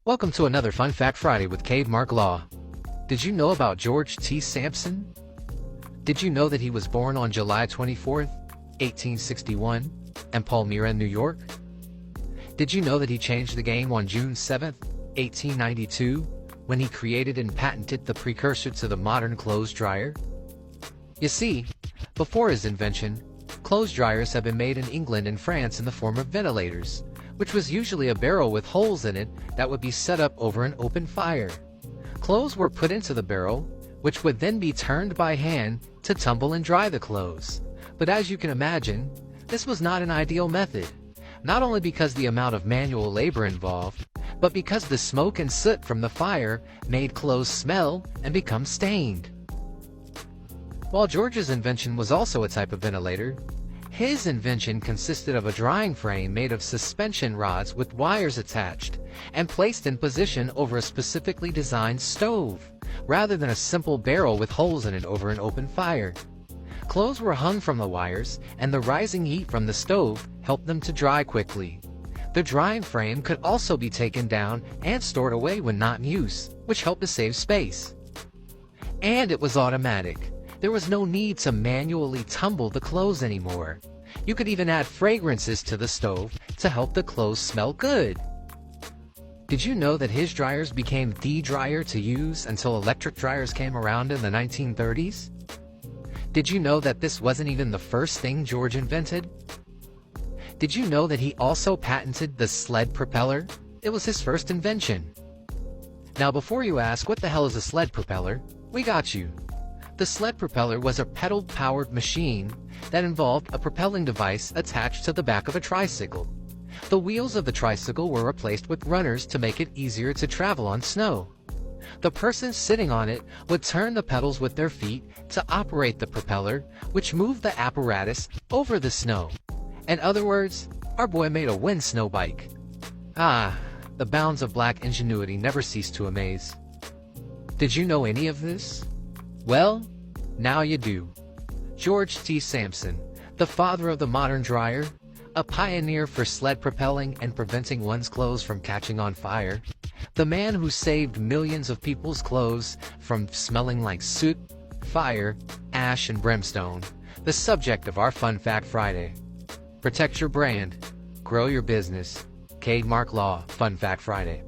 Welcome to another Fun Fact Friday with Mark Law. Did you know about George T. Sampson? Did you know that he was born on July 24th, 1861, in Palmyra, New York? Did you know that he changed the game on June 7th, 1892, when he created and patented the precursor to the modern clothes dryer? You see, before his invention, clothes dryers had been made in England and France in the form of ventilators, which was usually a barrel with holes in it that would be set up over an open fire. Clothes were put into the barrel, which would then be turned by hand to tumble and dry the clothes. But as you can imagine, this was not an ideal method, not only because the amount of manual labor involved, but because the smoke and soot from the fire made clothes smell and become stained. While George's invention was also a type of ventilator, his invention consisted of a drying frame made of suspension rods with wires attached and placed in position over a specifically designed stove, rather than a simple barrel with holes in it over an open fire. Clothes were hung from the wires, and the rising heat from the stove helped them to dry quickly. The drying frame could also be taken down and stored away when not in use, which helped to save space. And it was automatic. There was no need to manually tumble the clothes anymore. You could even add fragrances to the stove to help the clothes smell good. Did you know that his dryers became the dryer to use until electric dryers came around in the 1930s? Did you know that this wasn't even the first thing George invented? Did you know that he also patented the sled propeller? It was his first invention. Now before you ask what the hell is a sled propeller, we got you. The sled propeller was a pedal-powered machine that involved a propelling device attached to the back of a tricycle. The wheels of the tricycle were replaced with runners to make it easier to travel on snow. The person sitting on it would turn the pedals with their feet to operate the propeller, which moved the apparatus over the snow. In other words, our boy made a wind snow bike. Ah, the bounds of black ingenuity never cease to amaze. Did you know any of this? Well, now you do. George T. Sampson, the father of the modern dryer, a pioneer for sled propelling and preventing one's clothes from catching on fire, the man who saved millions of people's clothes from smelling like soot, fire, ash, and brimstone, the subject of our Fun Fact Friday. Protect your brand, grow your business. Mark Law, Fun Fact Friday.